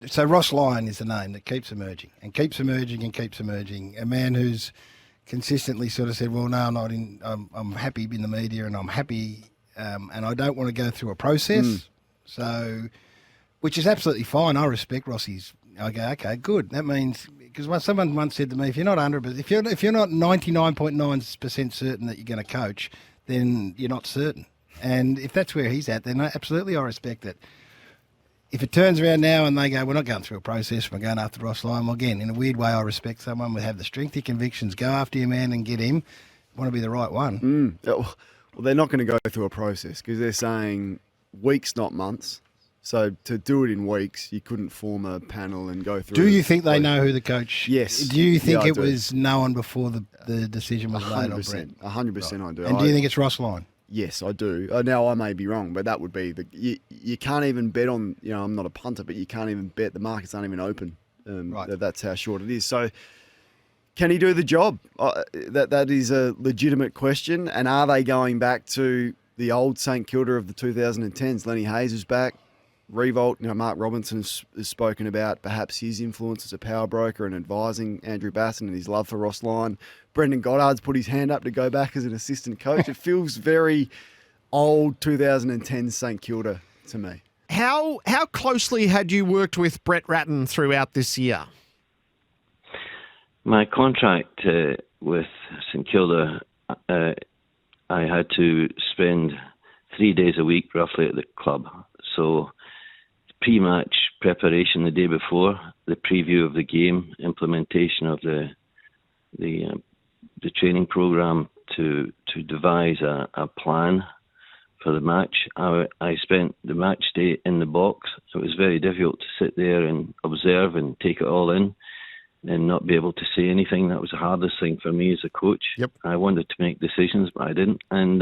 So Ross Lyon is the name that keeps emerging and keeps emerging and keeps emerging. A man who's consistently sort of said, well, no, I'm not in. I'm happy in the media and I'm happy and I don't want to go through a process. So, which is absolutely fine. I respect Rossi's. I go, okay, good. That means, because someone once said to me, if you're not 100%, if you're not 99.9% certain that you're going to coach, then you're not certain. And if that's where he's at, then absolutely I respect it. If it turns around now and they go, we're not going through a process, we're going after Ross Lyon, well, again, in a weird way, I respect someone would have the strength of convictions, go after your man and get him. Want to be the right one. Well, they're not going to go through a process because they're saying weeks, not months. So to do it in weeks, you couldn't form a panel and go through. Do you think they know who the coach? Yes. Do you think Yeah, it was known before the decision was made on Brett? 100% I do. And do you think it's Ross Lyon? Yes, I do. Now, I may be wrong, but that would be you can't even bet on, I'm not a punter, but you can't even bet. The markets aren't even open. Right. That's how short it is. So can he do the job? That is a legitimate question. And are they going back to the old St Kilda of the 2010s? Lenny Hayes is back. Revolt, Mark Robinson has spoken about perhaps his influence as a power broker and advising Andrew Basson and his love for Ross Lyon. Brendan Goddard's put his hand up to go back as an assistant coach. It feels very old 2010 St Kilda to me. How closely had you worked with Brett Ratten throughout this year? My contract with St Kilda, I had to spend 3 days a week roughly at the club. So pre-match preparation the day before, the preview of the game, implementation of the training program to devise a plan for the match. I spent the match day in the box. It was very difficult to sit there and observe and take it all in and not be able to say anything. That was the hardest thing for me as a coach. Yep. I wanted to make decisions, but I didn't. And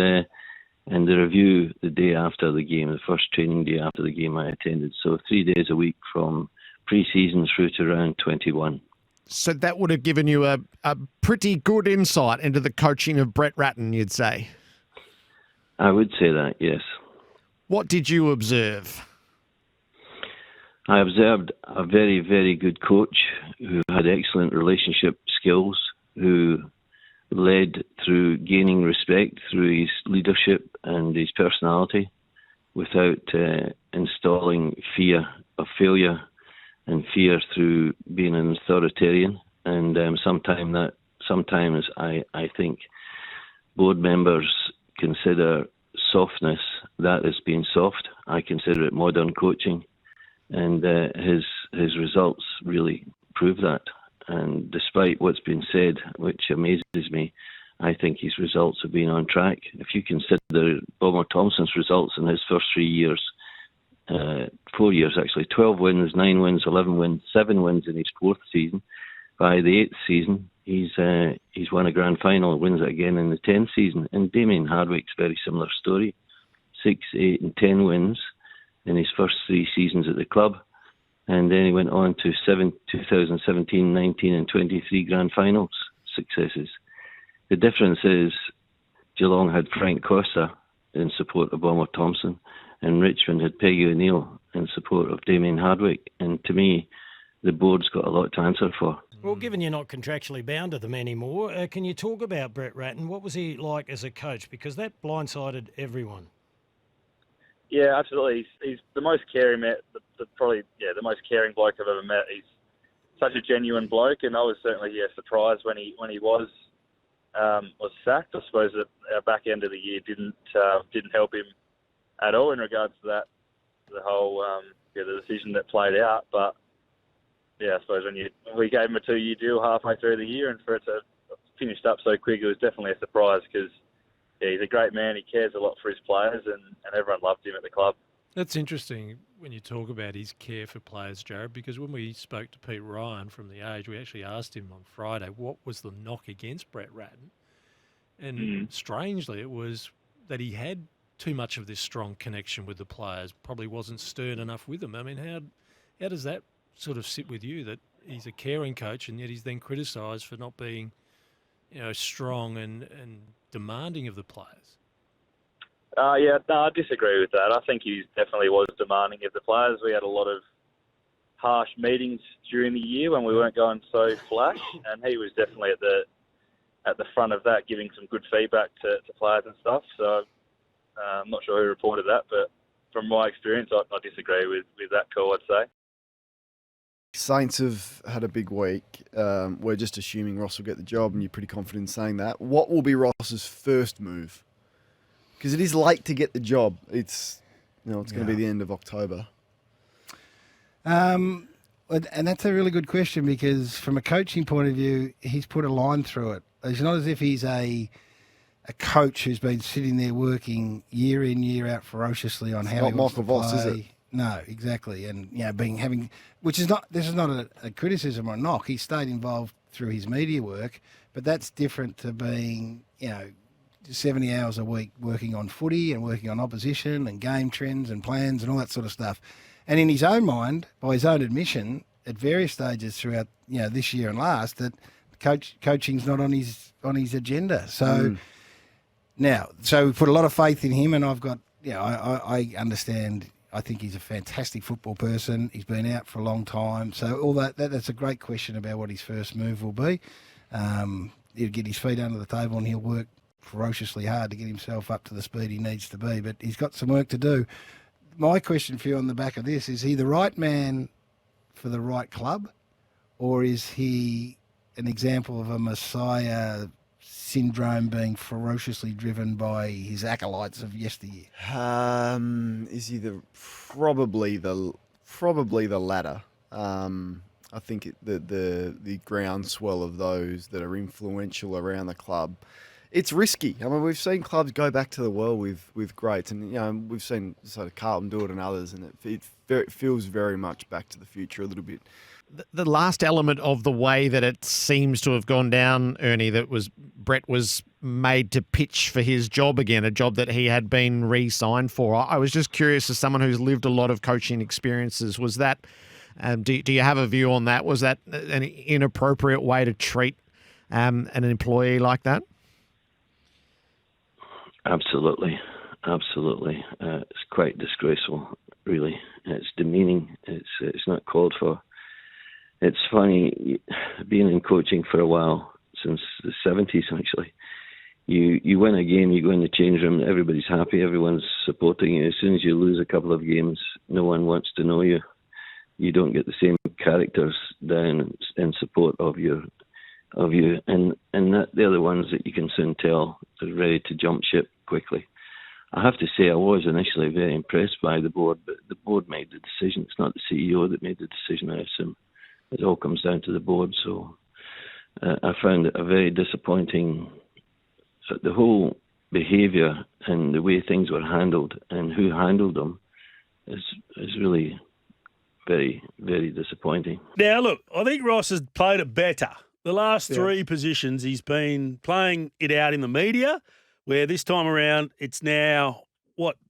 the review the day after the game, the first training day after the game I attended. So 3 days a week from pre-season through to round 21. So that would have given you a pretty good insight into the coaching of Brett Ratten, you'd say? I would say that, yes. What did you observe? I observed a very, very good coach who had excellent relationship skills, who led through gaining respect through his leadership and his personality without installing fear of failure and fear through being an authoritarian. And sometimes I think board members consider softness, that as being soft. I consider it modern coaching. And his results really prove that. And despite what's been said, which amazes me, I think his results have been on track. If you consider Bomber Thompson's results in his first 3 years, 4 years actually, 12 wins, 9 wins, 11 wins, 7 wins in his fourth season. By the 8th season, he's won a grand final, wins it again in the 10th season. And Damien Hardwick's very similar story, 6, 8 and 10 wins in his first 3 seasons at the club. And then he went on to 2017, 19 and 23 grand finals successes. The difference is Geelong had Frank Costa in support of Bomber Thompson, and Richmond had Peggy O'Neill in support of Damien Hardwick. And to me, the board's got a lot to answer for. Well, given you're not contractually bound to them anymore, can you talk about Brett Ratten? What was he like as a coach? Because that blindsided everyone. Yeah, absolutely. He's the most caring, probably the most caring bloke I've ever met. He's such a genuine bloke, and I was certainly surprised when he was sacked. I suppose that our back end of the year didn't help him at all in regards to that, the whole the decision that played out. But yeah, I suppose we gave him a 2-year deal halfway through the year, and for it to finish up so quick, it was definitely a surprise because. Yeah, he's a great man. He cares a lot for his players, and everyone loved him at the club. That's interesting when you talk about his care for players, Jarrod, because when we spoke to Pete Ryan from The Age, we actually asked him on Friday what was the knock against Brett Ratten. And strangely, it was that he had too much of this strong connection with the players, probably wasn't stern enough with them. I mean, how does that sort of sit with you, that he's a caring coach and yet he's then criticised for not being strong and demanding of the players? I disagree with that. I think he definitely was demanding of the players. We had a lot of harsh meetings during the year when we weren't going so flash, and he was definitely at the front of that, giving some good feedback to players and stuff. So I'm not sure who reported that, but from my experience, I disagree with that call, I'd say. Saints have had a big week. We're just assuming Ross will get the job, and you're pretty confident in saying that. What will be Ross's first move? Because it is late to get the job. It's going to be the end of October. And that's a really good question, because from a coaching point of view, he's put a line through it. It's not as if he's a coach who's been sitting there working year in, year out ferociously on how he wants to play. Not Michael Voss, is it? No, exactly. And, this is not a criticism or a knock. He stayed involved through his media work, but that's different to being, 70 hours a week working on footy and working on opposition and game trends and plans and all that sort of stuff. And in his own mind, by his own admission, at various stages throughout, this year and last, that coaching's not on his agenda. So so we put a lot of faith in him, and I've got, I understand. I think he's a fantastic football person. He's been out for a long time. So all that's a great question about what his first move will be. He'll get his feet under the table and he'll work ferociously hard to get himself up to the speed he needs to be. But he's got some work to do. My question for you on the back of this, is he the right man for the right club, or is he an example of a Messiah syndrome being ferociously driven by his acolytes of yesteryear? Is he probably the latter? I think the groundswell of those that are influential around the club. It's risky. I mean, we've seen clubs go back to the well with greats, and we've seen sort of Carlton do it and others, and it feels very much back to the future a little bit. The last element of the way that it seems to have gone down, Ernie, that was Brett was made to pitch for his job again, a job that he had been re-signed for. I was just curious, as someone who's lived a lot of coaching experiences, was that, do you have a view on that? Was that an inappropriate way to treat an employee like that? Absolutely. It's quite disgraceful, really. It's demeaning. It's not called for. It's funny, being in coaching for a while, since the 70s actually. You win a game, you go in the change room, everybody's happy, everyone's supporting you. As soon as you lose a couple of games, no one wants to know you. You don't get the same characters down in support of you, and that they're the ones that you can soon tell are ready to jump ship quickly. I have to say, I was initially very impressed by the board, but the board made the decision. It's not the CEO that made the decision, I assume. It all comes down to the board. So I found it a very disappointing. The whole behaviour and the way things were handled and who handled them is really very, very disappointing. Now, look, I think Ross has played it better. The last three positions, he's been playing it out in the media, where this time around it's now,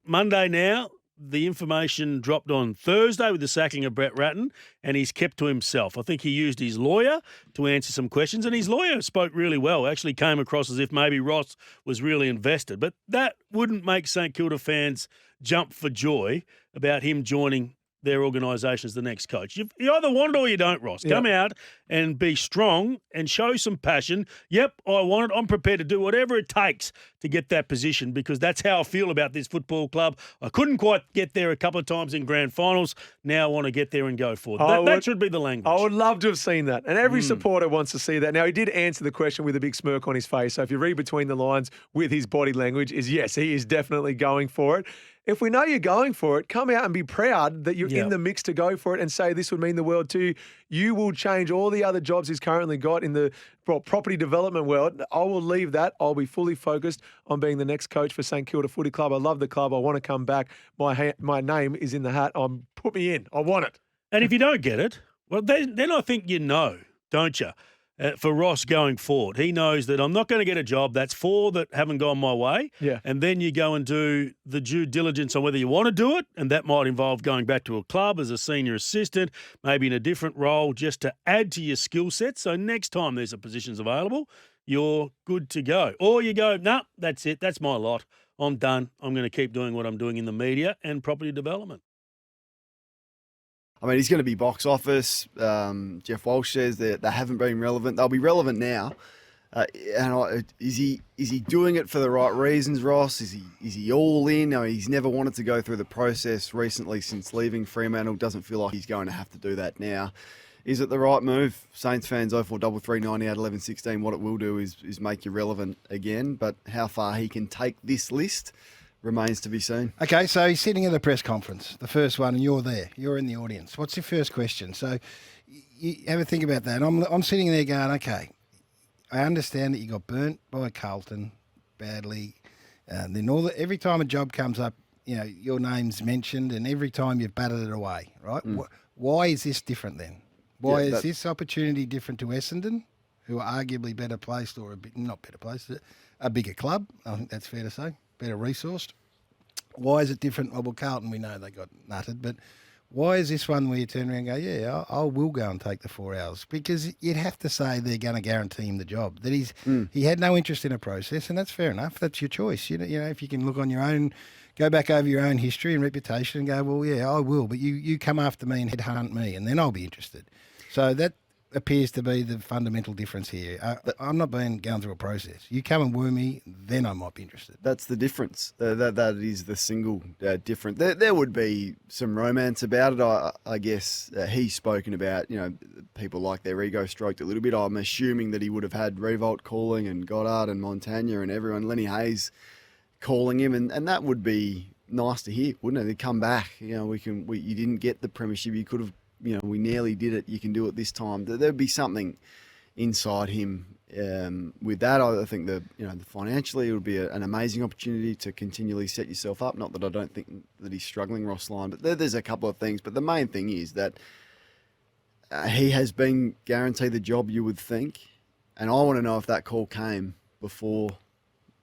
Monday now? The information dropped on Thursday with the sacking of Brett Ratten, and he's kept to himself. I think he used his lawyer to answer some questions, and his lawyer spoke really well. Actually came across as if maybe Ross was really invested. But that wouldn't make St Kilda fans jump for joy about him joining their organisation as the next coach. You either want it or you don't, Ross. Come out and be strong and show some passion. Yep, I want it. I'm prepared to do whatever it takes to get that position, because that's how I feel about this football club. I couldn't quite get there a couple of times in grand finals. Now I want to get there and go forward. That should be the language. I would love to have seen that. And every supporter wants to see that. Now, he did answer the question with a big smirk on his face. So if you read between the lines with his body language, is yes, he is definitely going for it. If we know you're going for it, come out and be proud that you're in the mix to go for it, and say this would mean the world to you. You will change all the other jobs he's currently got in the property development world. I will leave that. I'll be fully focused on being the next coach for St Kilda Footy Club. I love the club. I want to come back. My name is in the hat. Put me in. I want it. And if you don't get it, well, then I think you know, don't you? For Ross going forward, he knows that I'm not going to get a job. That's 4 that haven't gone my way. Yeah. And then you go and do the due diligence on whether you want to do it, and that might involve going back to a club as a senior assistant, maybe in a different role, just to add to your skill set. So next time there's a positions available, you're good to go. Or you go, nah, that's it. That's my lot. I'm done. I'm going to keep doing what I'm doing in the media and property development. I mean, he's going to be box office. Jeff Walsh says that they haven't been relevant. They'll be relevant now. Is he doing it for the right reasons, Ross? Is he all in? I mean, he's never wanted to go through the process recently since leaving Fremantle. Doesn't feel like he's going to have to do that now. Is it the right move? Saints fans 0433 98 11 16. What it will do is make you relevant again. But how far he can take this list remains to be seen. Okay, so he's sitting at the press conference, the first one, and you're there. You're in the audience. What's your first question? So you have a think about that. I'm sitting there going, okay, I understand that you got burnt by Carlton badly. Then every time a job comes up, your name's mentioned, and every time you've batted it away, right? Why is this different then? Why is this opportunity different to Essendon, who are arguably better placed, or not better placed, a bigger club? I think that's fair to say, better resourced. Why is it different? Well, Carlton, we know they got nutted, but why is this one where you turn around and go, yeah, I will go and take the 4 hours? Because you'd have to say they're going to guarantee him the job. That he had no interest in a process, and that's fair enough. That's your choice. If you can look on your own, go back over your own history and reputation and go, well, yeah, I will, but you come after me and headhunt me, and then I'll be interested. So that appears to be the fundamental difference here. I'm not going through a process. You come and woo me, then I might be interested. That's the difference. That is the single difference. There would be some romance about it. I guess he's spoken about, people like their ego stroked a little bit. I'm assuming that he would have had Revolt calling and Goddard and Montagna and everyone, Lenny Hayes calling him, and that would be nice to hear, wouldn't it? They'd come back. You didn't get the premiership. You could have. We nearly did it. You can do it this time. There'd be something inside him with that. I think financially it would be an amazing opportunity to continually set yourself up. Not that I don't think that he's struggling, Ross Lyon, but there's a couple of things. But the main thing is that he has been guaranteed the job, you would think. And I want to know if that call came before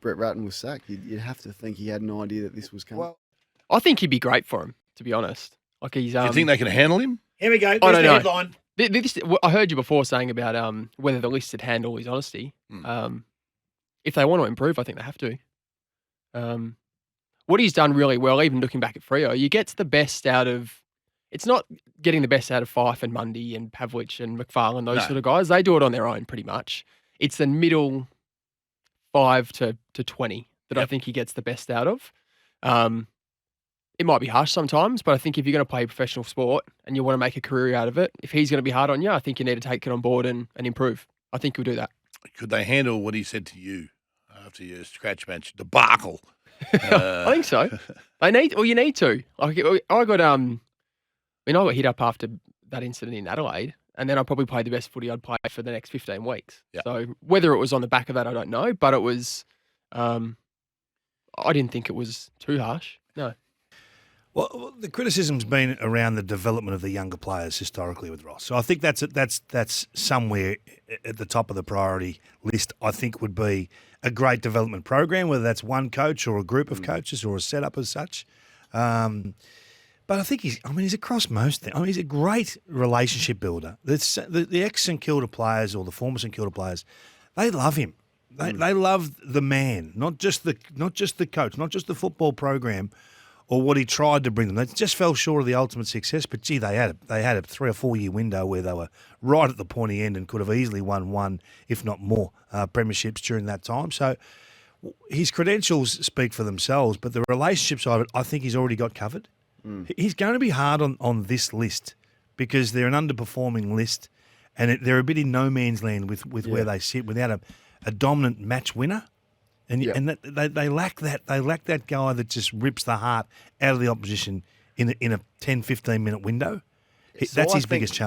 Brett Ratten was sacked. You'd have to think he had an idea that this was coming. Well, I think he'd be great for him, to be honest. Like he's. You think they can handle him? Here we go. I There's don't the know. headline. I heard you before saying about whether the list had handled his honesty. If they want to improve, I think they have to. What he's done really well, even looking back at Freo, you get the best out of. It's not getting the best out of Fife and Mundy and Pavlich and McFarlane, those sort of guys. They do it on their own pretty much. It's the middle 5 to 20 that I think he gets the best out of. It might be harsh sometimes, but I think if you're going to play professional sport and you want to make a career out of it, if he's going to be hard on you, I think you need to take it on board and improve. I think he'll do that. Could they handle what he said to you after your scratch match debacle? I think so. You need to. I got hit up after that incident in Adelaide, and then I probably played the best footy I'd play for the next 15 weeks. Yep. So whether it was on the back of that, I don't know, but it was. I didn't think it was too harsh. No. Well, the criticism's been around the development of the younger players historically with Ross. So I think that's somewhere at the top of the priority list. I think would be a great development program, whether that's one coach or a group of coaches or a setup as such. But I think he's across most things. He's a great relationship builder. The ex-St Kilda players or the former St Kilda players, they love him. They love the man, not just the coach, not just the football program, or what he tried to bring them. They just fell short of the ultimate success, but gee, they had a 3 or 4 year window where they were right at the pointy end and could have easily won one, if not more, premierships during that time. So his credentials speak for themselves, but the relationship side of it, I think he's already got covered. He's going to be hard on this list because they're an underperforming list and they're a bit in no man's land with where they sit without a dominant match winner. And they lack that. They lack that guy that just rips the heart out of the opposition in a 10, 15-minute window. That's his biggest challenge.